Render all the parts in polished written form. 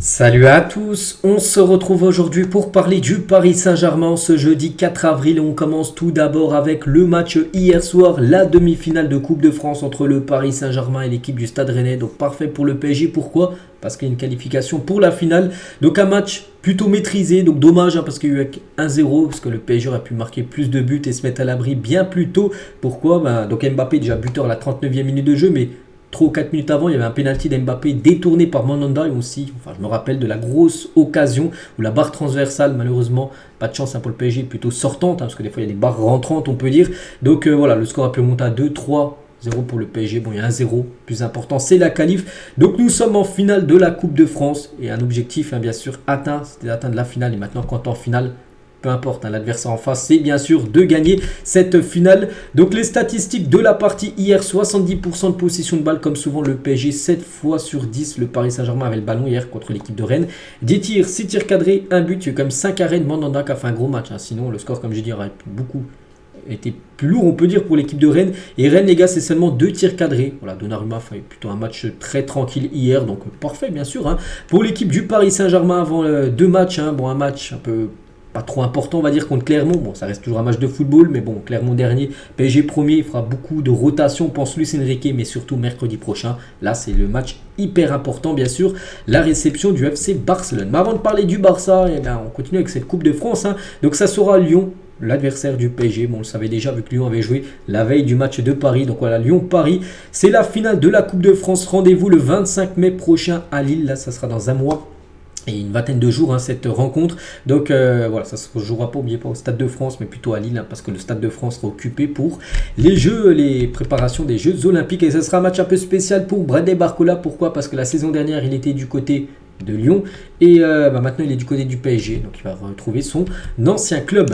Salut à tous, on se retrouve aujourd'hui pour parler du Paris Saint-Germain ce jeudi 4 avril. On commence tout d'abord avec le match hier soir, la demi-finale de Coupe de France entre le Paris Saint-Germain et l'équipe du Stade Rennais. Donc parfait pour le PSG, pourquoi? Parce qu'il y a une qualification pour la finale. Donc un match plutôt maîtrisé, donc dommage parce qu'il y a eu 1-0, parce que le PSG aurait pu marquer plus de buts et se mettre à l'abri bien plus tôt. Pourquoi? Donc Mbappé déjà buteur à la 39e minute de jeu, mais 3 ou 4 minutes avant, il y avait un penalty d'Mbappé détourné par Mandanda et aussi, je me rappelle de la grosse occasion où la barre transversale, malheureusement, pas de chance pour le PSG, plutôt sortante, parce que des fois il y a des barres rentrantes, on peut dire. Donc voilà, le score a pu monter à 2-3-0 pour le PSG. Bon, il y a un 0, plus important, c'est la qualif. Donc nous sommes en finale de la Coupe de France et un objectif, bien sûr, atteint, c'était d'atteindre la finale. Et maintenant, quand en finale, peu importe, l'adversaire en face, c'est bien sûr de gagner cette finale. Donc les statistiques de la partie hier, 70% de possession de balle, comme souvent le PSG, 7 fois sur 10. Le Paris Saint-Germain avait le ballon hier contre l'équipe de Rennes. 10 tirs, 6 tirs cadrés, 1 but. Il y a eu quand même 5 arrêts de Mandanda qui a fait un gros match. Sinon, le score, comme je dis, aurait beaucoup été plus lourd, on peut dire, pour l'équipe de Rennes. Et Rennes, les gars, c'est seulement 2 tirs cadrés. Voilà, Donnarumma fait plutôt un match très tranquille hier, donc parfait, bien sûr. Pour l'équipe du Paris Saint-Germain, avant 2 matchs, un match un peu pas trop important, on va dire, contre Clermont. Bon, ça reste toujours un match de football, mais bon, Clermont dernier, PSG premier, il fera beaucoup de rotation, pense Luis Enrique, mais surtout mercredi prochain. Là, c'est le match hyper important, bien sûr, la réception du FC Barcelone. Mais avant de parler du Barça, on continue avec cette Coupe de France. Donc ça sera Lyon, l'adversaire du PSG. Bon, on le savait déjà vu que Lyon avait joué la veille du match de Paris. Donc voilà, Lyon-Paris, c'est la finale de la Coupe de France. Rendez-vous le 25 mai prochain à Lille. Là, ça sera dans un mois. Et une vingtaine de jours cette rencontre. Donc voilà, ça se jouera pas, oubliez pas, au Stade de France, mais plutôt à Lille, parce que le Stade de France sera occupé pour les préparations des Jeux Olympiques. Et ça sera un match un peu spécial pour Bradley Barcola. Pourquoi? Parce que la saison dernière, il était du côté de Lyon et maintenant il est du côté du PSG, donc il va retrouver son ancien club.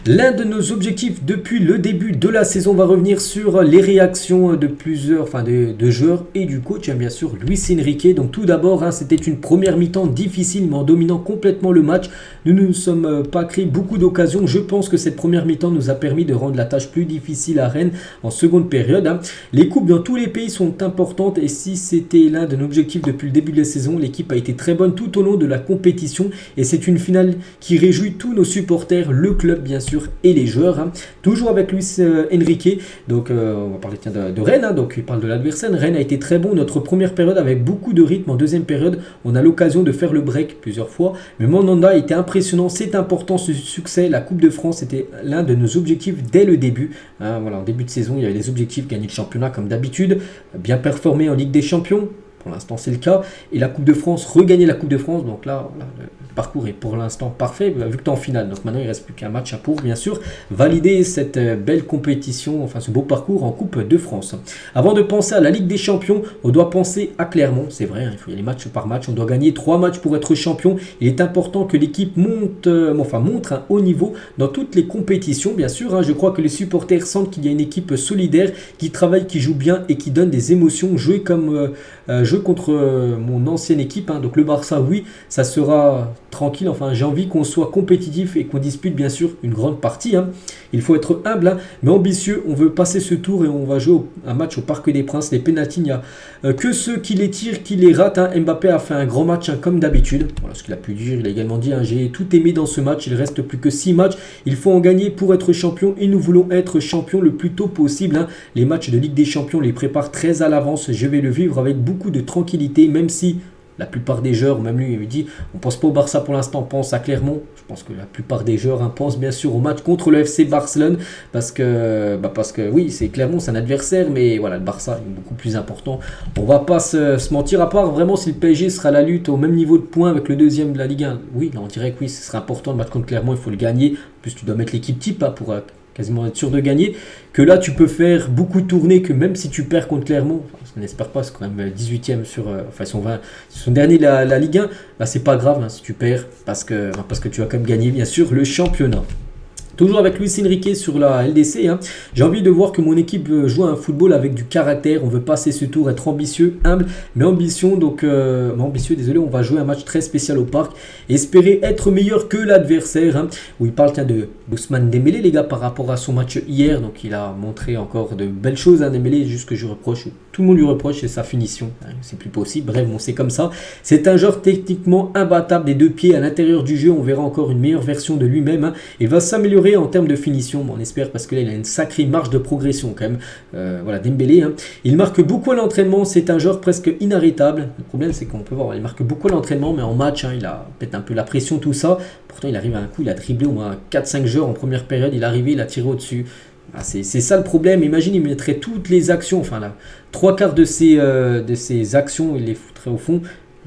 L'un de nos objectifs depuis le début de la saison va revenir sur les réactions de plusieurs, de joueurs et du coach, bien sûr Luis Enrique. Donc tout d'abord, c'était une première mi-temps difficile, mais en dominant complètement le match. Nous ne nous sommes pas créé beaucoup d'occasions. Je pense que cette première mi-temps nous a permis de rendre la tâche plus difficile à Rennes en seconde période. Les coupes dans tous les pays sont importantes et si c'était l'un de nos objectifs depuis le début de la saison, l'équipe a été très bonne tout au long de la compétition et c'est une finale qui réjouit tous nos supporters, le club bien sûr et les joueurs. Toujours avec Luis Enrique, donc on va parler de Rennes, donc il parle de l'adversaire. Rennes a été très bon, notre première période avec beaucoup de rythme. En deuxième période, on a l'occasion de faire le break plusieurs fois, mais Mandanda était impressionnant, c'est important ce succès. La Coupe de France était l'un de nos objectifs dès le début. Voilà, en début de saison, il y avait des objectifs, gagner le championnat comme d'habitude, bien performer en Ligue des Champions. Pour l'instant, c'est le cas. Et la Coupe de France, regagner la Coupe de France. Donc là, voilà, le parcours est pour l'instant parfait, vu que tu es en finale. Donc maintenant, il ne reste plus qu'un match pour, bien sûr, valider cette belle compétition, ce beau parcours en Coupe de France. Avant de penser à la Ligue des Champions, on doit penser à Clermont. C'est vrai, il faut y aller match par match. On doit gagner 3 matchs pour être champion. Il est important que l'équipe montre un haut niveau dans toutes les compétitions, bien sûr. Je crois que les supporters sentent qu'il y a une équipe solidaire, qui travaille, qui joue bien et qui donne des émotions. Jouer comme... jeu contre mon ancienne équipe, donc le Barça, oui, ça sera tranquille. J'ai envie qu'on soit compétitif et qu'on dispute bien sûr une grande partie. Il faut être humble, mais ambitieux. On veut passer ce tour et on va jouer un match au Parc des Princes. Les pénaltys, il n'y a que ceux qui les tirent, qui les ratent. Mbappé a fait un grand match comme d'habitude. Voilà ce qu'il a pu dire. Il a également dit, j'ai tout aimé dans ce match. Il reste plus que 6 matchs. Il faut en gagner pour être champion et nous voulons être champion le plus tôt possible. Les matchs de Ligue des Champions, on les prépare très à l'avance. Je vais le vivre avec beaucoup de tranquillité, même si la plupart des joueurs, même lui, il me dit, on pense pas au Barça pour l'instant, on pense à Clermont. Je pense que la plupart des joueurs pensent bien sûr au match contre le FC Barcelone, parce que oui, c'est Clermont, c'est un adversaire, mais voilà, le Barça est beaucoup plus important. On va pas se mentir, à part vraiment si le PSG sera à la lutte au même niveau de points avec le deuxième de la Ligue 1. Oui, là, on dirait que oui, ce serait important, le match contre Clermont, il faut le gagner. En plus, tu dois mettre l'équipe type pour quasiment être sûr de gagner, que là tu peux faire beaucoup tourner, que même si tu perds contre Clermont, on n'espère pas, c'est quand même 18e ils sont derniers de la Ligue 1, c'est pas grave si tu perds, parce que tu vas quand même gagner bien sûr le championnat. Toujours avec Luis Enrique sur la LDC, hein. J'ai envie de voir que mon équipe joue à un football avec du caractère. On veut passer ce tour, être ambitieux, humble, mais ambitieux. Désolé, on va jouer un match très spécial au parc. Espérer être meilleur que l'adversaire, hein. Où il parle de Ousmane Dembélé, les gars, par rapport à son match hier. Donc il a montré encore de belles choses, hein, Dembélé. Juste que je reproche, tout le monde lui reproche, c'est sa finition. Hein, c'est plus possible. Bref, bon, c'est comme ça. C'est un joueur techniquement imbattable des deux pieds à l'intérieur du jeu. On verra encore une meilleure version de lui-même, hein. Il va s'améliorer en termes de finition, on espère, parce que là il a une sacrée marge de progression quand même. Voilà, Dembélé, hein. Il marque beaucoup à l'entraînement, c'est un joueur presque inarrêtable. Le problème c'est qu'on peut voir, il marque beaucoup à l'entraînement, mais en match, hein, il a peut-être un peu la pression, tout ça. Pourtant il arrive à un coup, il a dribblé au moins 4-5 joueurs en première période, il est arrivé, il a tiré au-dessus. Ah, c'est ça le problème. Imagine, il mettrait toutes les actions, enfin là, 3/4 de ses actions, il les foutrait au fond.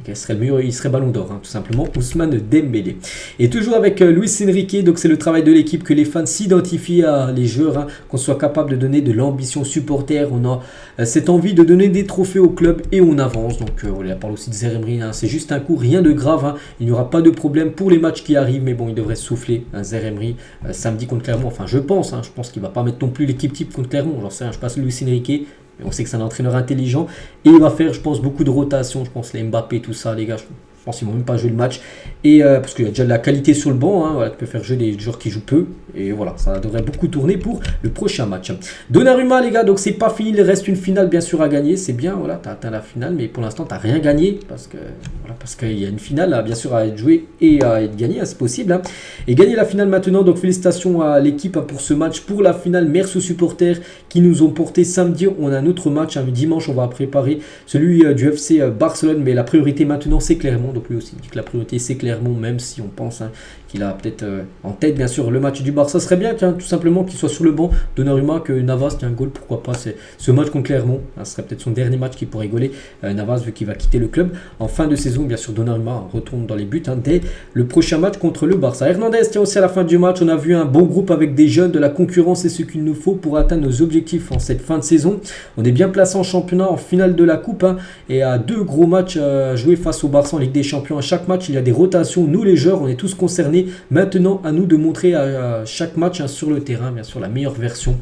Il serait le meilleur, il serait ballon d'or, hein, tout simplement, Ousmane Dembélé. Et toujours avec Luis Enrique, donc c'est le travail de l'équipe que les fans s'identifient à les joueurs, hein, qu'on soit capable de donner de l'ambition aux supporters. On a cette envie de donner des trophées au club et on avance. Donc on parle aussi de Zaire Emery, hein, c'est juste un coup, rien de grave, hein. Il n'y aura pas de problème pour les matchs qui arrivent, mais bon, il devrait souffler, hein, Zaire Emery, samedi contre Clermont. Enfin, je pense qu'il ne va pas mettre non plus l'équipe type contre Clermont. J'en sais rien, je passe Luis Enrique. Mais on sait que c'est un entraîneur intelligent et il va faire, je pense, beaucoup de rotations. Je pense les Mbappé, tout ça, les gars. Je pense qu'ils ne vont même pas jouer le match. Et parce qu'il y a déjà de la qualité sur le banc, hein, voilà, tu peux faire jouer des joueurs qui jouent peu. Et voilà, ça devrait beaucoup tourner pour le prochain match. Donnarumma, les gars, donc c'est pas fini. Il reste une finale, bien sûr, à gagner. C'est bien, voilà, tu as atteint la finale, mais pour l'instant, tu n'as rien gagné. Parce qu'il y a une finale, là, bien sûr, à être jouée et à être gagnée, hein, c'est possible. Hein. Et gagner la finale maintenant, donc félicitations à l'équipe, hein, pour ce match. Pour la finale, merci aux supporters qui nous ont porté samedi. On a un autre match, hein, dimanche, on va préparer celui du FC Barcelone. Mais la priorité maintenant, c'est Clermont. Donc lui aussi dit que la priorité, c'est Clermont, même si on pense, hein, qu'il a peut-être en tête, bien sûr, le match du Barça. Ça serait bien, tiens, tout simplement, qu'il soit sur le banc. Donnarumma, que Navas, tiens, un goal, pourquoi pas. C'est ce match contre Clermont, hein, ce serait peut-être son dernier match qui pourrait rigoler. Navas, vu qu'il va quitter le club en fin de saison, bien sûr, Donnarumma retourne dans les buts, hein, dès le prochain match contre le Barça. Hernandez, tiens, aussi à la fin du match, on a vu un bon groupe avec des jeunes, de la concurrence, c'est ce qu'il nous faut pour atteindre nos objectifs en cette fin de saison. On est bien placé en championnat, en finale de la coupe, hein, et à 2 gros matchs à jouer face au Barça en Ligue des Champions. À chaque match, il y a des rotations. Nous, les joueurs, on est tous concernés. Maintenant, à nous de montrer à chaque match, hein, sur le terrain, bien sûr, la meilleure version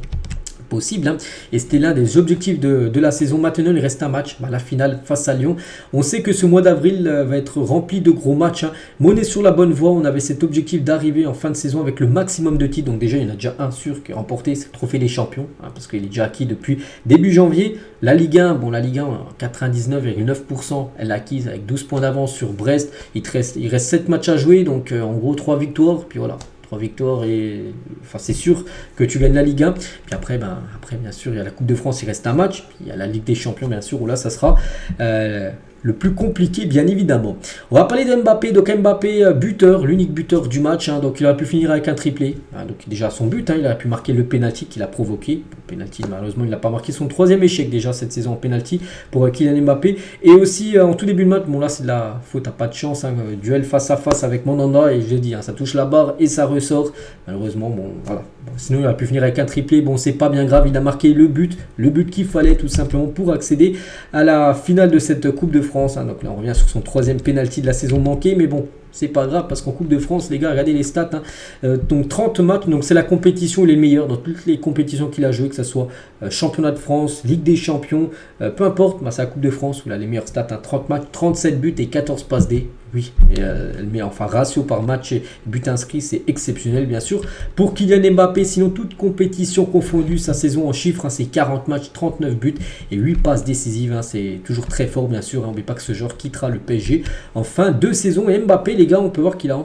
possible, hein. Et c'était l'un des objectifs de la saison. Maintenant, il reste un match, la finale face à Lyon. On sait que ce mois d'avril va être rempli de gros matchs, hein. Mais on est sur la bonne voie. On avait cet objectif d'arriver en fin de saison avec le maximum de titres. Donc déjà, il y en a déjà un sûr qui a remporté, c'est le trophée des champions, hein, parce qu'il est déjà acquis depuis début janvier. La Ligue 1, la Ligue 1, 99,9%, elle l'a acquise avec 12 points d'avance sur Brest. Il reste 7 matchs à jouer, donc en gros 3 victoires, puis voilà. 3 victoires et enfin c'est sûr que tu gagnes la Ligue 1. Puis après bien sûr il y a la Coupe de France, il reste un match. Puis il y a la Ligue des Champions bien sûr où là ça sera le plus compliqué bien évidemment. On va parler d'Mbappé. Donc Mbappé buteur, l'unique buteur du match, hein, donc il aurait pu finir avec un triplé, hein, donc déjà son but, hein, il aurait pu marquer le penalty qu'il a provoqué. Le penalty malheureusement il n'a pas marqué, son 3e échec déjà cette saison en penalty pour Kylian Mbappé. Et aussi en tout début de match, là c'est de la faute, t'as pas de chance, hein, duel face à face avec Mandanda et je l'ai dit, hein, ça touche la barre et ça ressort. Malheureusement voilà. Sinon il aurait pu finir avec un triplé, c'est pas bien grave, il a marqué le but qu'il fallait tout simplement pour accéder à la finale de cette Coupe de France, hein. Donc là on revient sur son 3e penalty de la saison manqué, mais bon, c'est pas grave parce qu'en Coupe de France, les gars, regardez les stats, hein. Donc 30 matchs, donc c'est la compétition où il est le meilleur dans toutes les compétitions qu'il a joué, que ce soit Championnat de France, Ligue des Champions, peu importe, c'est la Coupe de France où il a les meilleurs stats, hein. 30 matchs, 37 buts et 14 passes D. Oui, mais ratio par match et but inscrit, c'est exceptionnel bien sûr pour Kylian Mbappé. Sinon, toute compétition confondue, sa saison en chiffres, hein, c'est 40 matchs, 39 buts et 8 passes décisives, hein, c'est toujours très fort bien sûr, hein. On ne oublie pas que ce joueur quittera le PSG en fin de saison. Et Mbappé, les gars, on peut voir qu'il a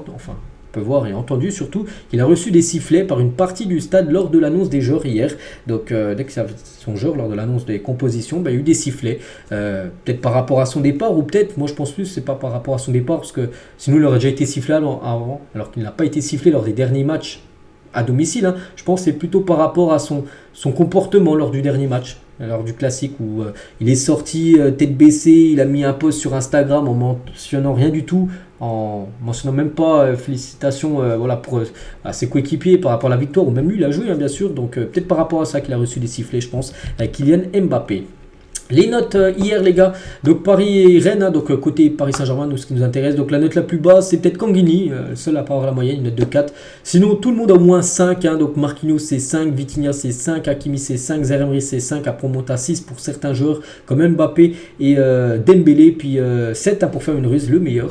voir et entendu surtout qu'il a reçu des sifflets par une partie du stade lors de l'annonce des joueurs hier. Donc dès que son joueur lors de l'annonce des compositions, il y a eu des sifflets, peut-être par rapport à son départ, ou peut-être, moi je pense plus c'est pas par rapport à son départ, parce que sinon il aurait déjà été sifflé avant, alors qu'il n'a pas été sifflé lors des derniers matchs à domicile, hein. Je pense que c'est plutôt par rapport à son comportement lors du dernier match, lors du classique où il est sorti tête baissée, il a mis un post sur Instagram en mentionnant rien du tout, en mentionnant même pas félicitations pour à ses coéquipiers par rapport à la victoire, ou même lui il a joué, hein, bien sûr, donc peut-être par rapport à ça qu'il a reçu des sifflets, je pense, Kylian Mbappé. Les notes hier les gars, donc Paris et Rennes, hein, donc côté Paris Saint-Germain, nous ce qui nous intéresse, donc la note la plus basse c'est peut-être Kanguini, seul à pas avoir la moyenne, une note de 4. Sinon tout le monde a au moins 5, hein, donc Marquinhos c'est 5, Vitinha c'est 5, Hakimi c'est 5, Zeremri c'est 5, après on monte à 6 pour certains joueurs comme Mbappé et Dembélé, puis 7 hein, pour Fabien Ruiz, le meilleur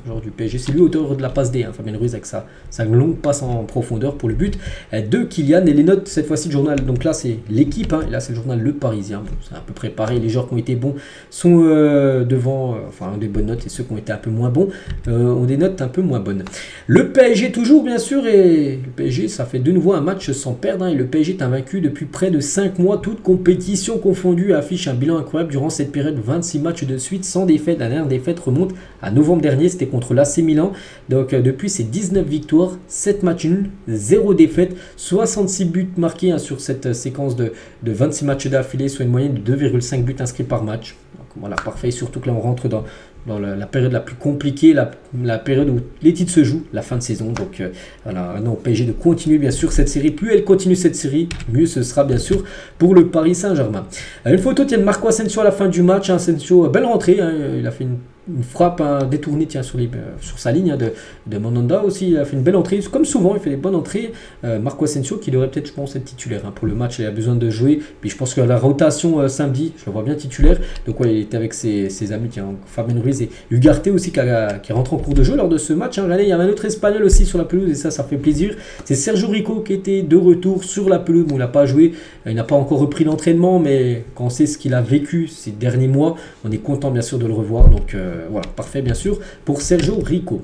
joueur du PSG, c'est lui auteur de la passe D, hein, Fabien Ruiz avec sa longue passe en profondeur pour le but de Kylian. Et les notes cette fois-ci de journal, donc là c'est l'équipe, hein, et là c'est le journal Le Parisien, bon, c'est à peu près pareil. Les joueurs qui ont été bons sont devant, enfin ont des bonnes notes, et ceux qui ont été un peu moins bons ont des notes un peu moins bonnes. Le PSG toujours bien sûr, et le PSG ça fait de nouveau un match sans perdre, hein, et le PSG est invaincu depuis près de 5 mois, toute compétition confondue, affiche un bilan incroyable durant cette période, 26 matchs de suite sans défaite. La dernière défaite remonte à novembre dernier, c'était contre l'AC Milan, donc depuis c'est 19 victoires, 7 matchs nuls, 0 défaite, 66 buts marqués hein, sur cette séquence de 26 matchs d'affilée, soit une moyenne de 2,5 buts inscrits par match. Donc, voilà, parfait, surtout que là on rentre dans la période la plus compliquée, la période où les titres se jouent, la fin de saison. Donc voilà, maintenant au PSG de continuer bien sûr cette série. Plus elle continue cette série, mieux ce sera bien sûr pour le Paris Saint-Germain. Une photo tient de Marco Asensio à la fin du match. Asensio, belle rentrée, hein, il a fait une frappe détournée sur sa ligne hein, de Mandanda aussi. Il a fait une belle entrée, comme souvent il fait des bonnes entrées. Marco Asensio qui devrait peut-être je pense être titulaire hein, pour le match, il a besoin de jouer, puis je pense que la rotation samedi je le vois bien titulaire, donc ouais, il était avec ses amis, Fabien Ruiz et Ugarte aussi qui rentre en cours de jeu lors de ce match hein. Regardez, il y avait un autre espagnol aussi sur la pelouse et ça fait plaisir, c'est Sergio Rico qui était de retour sur la pelouse. Bon, il n'a pas joué, il n'a pas encore repris l'entraînement, mais quand on sait ce qu'il a vécu ces derniers mois, on est content bien sûr de le revoir, donc voilà, parfait bien sûr pour Sergio Rico.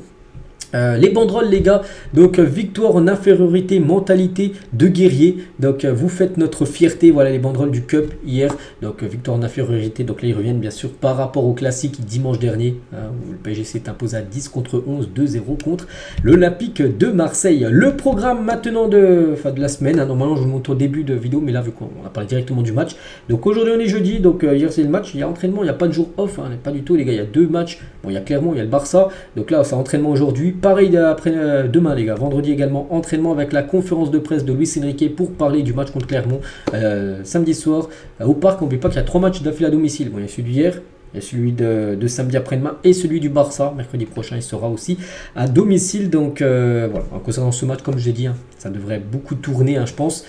Les banderoles les gars, donc victoire en infériorité, mentalité de guerrier, donc vous faites notre fierté, voilà les banderoles du Cup hier, donc victoire en infériorité, donc là ils reviennent bien sûr par rapport au classique dimanche dernier, hein, où le PSG s'est imposé à 10 contre 11, 2-0 contre l'Olympique de Marseille. Le programme maintenant de la semaine, hein, normalement je vous le montre au début de vidéo, mais là vu qu'on a parlé directement du match, donc aujourd'hui on est jeudi, donc hier c'est le match, il y a entraînement, il n'y a pas de jour off, hein, pas du tout les gars, il y a 2 matchs, bon il y a Clermont, il y a le Barça, donc là c'est entraînement aujourd'hui. Pareil après demain les gars, vendredi également entraînement avec la conférence de presse de Luis Enrique pour parler du match contre Clermont samedi soir au parc. N'oubliez pas qu'il y a 3 matchs d'affilée à domicile. Bon, il y a celui d'hier, il y a celui de samedi après-demain et celui du Barça mercredi prochain, il sera aussi à domicile. Donc voilà, en concernant ce match, comme je l'ai dit, hein, ça devrait beaucoup tourner hein, je pense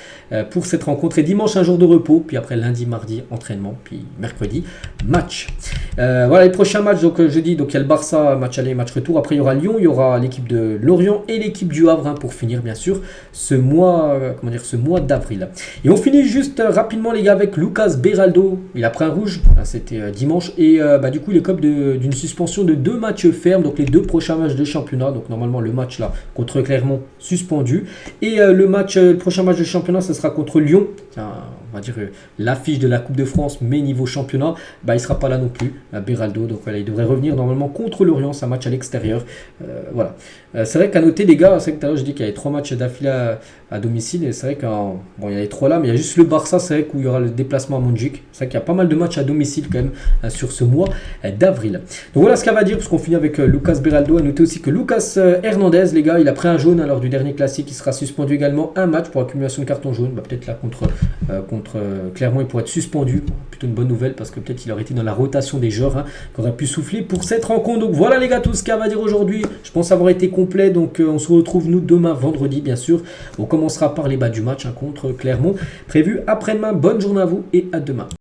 pour cette rencontre. Et dimanche un jour de repos, puis après lundi, mardi entraînement, puis mercredi match. Voilà les prochains matchs, donc jeudi, donc il y a le Barça, match aller, match retour. Après il y aura Lyon, il y aura l'équipe de Lorient et l'équipe du Havre hein, pour finir bien sûr ce mois d'avril. Et on finit juste rapidement les gars avec Lucas Beraldo. Il a pris un rouge, c'était dimanche, et du coup il est comme d'une suspension de 2 matchs fermes, donc les 2 prochains matchs de championnat. Donc normalement le match là contre Clermont suspendu, et le prochain match de championnat ce sera contre Lyon. On va dire l'affiche de la Coupe de France, mais niveau championnat, il ne sera pas là non plus, Beraldo. Donc voilà, il devrait revenir normalement contre Lorient, c'est un match à l'extérieur. Voilà. C'est vrai qu'à noter les gars, c'est que tout à l'heure je dis qu'il y avait 3 matchs d'affilée à domicile, et c'est vrai qu'il y a les 3 là, mais il y a juste le Barça, c'est vrai, où il y aura le déplacement à Montjuic. C'est vrai qu'il y a pas mal de matchs à domicile quand même sur ce mois d'avril. Donc voilà ce qu'elle va dire, parce qu'on finit avec Lucas Beraldo. À noter aussi que Lucas Hernandez, les gars, il a pris un jaune lors du dernier classique, il sera suspendu également un match pour accumulation de carton jaune. Peut-être là contre Clermont il pourrait être suspendu, plutôt une bonne nouvelle, parce que peut-être il aurait été dans la rotation des joueurs hein, qui aurait pu souffler pour cette rencontre. Donc voilà les gars, tout ce qu'elle va dire aujourd'hui, je pense avoir été complet. Donc on se retrouve nous demain vendredi bien sûr, on commencera par les bas du match hein, contre Clermont, prévu après-demain. Bonne journée à vous et à demain.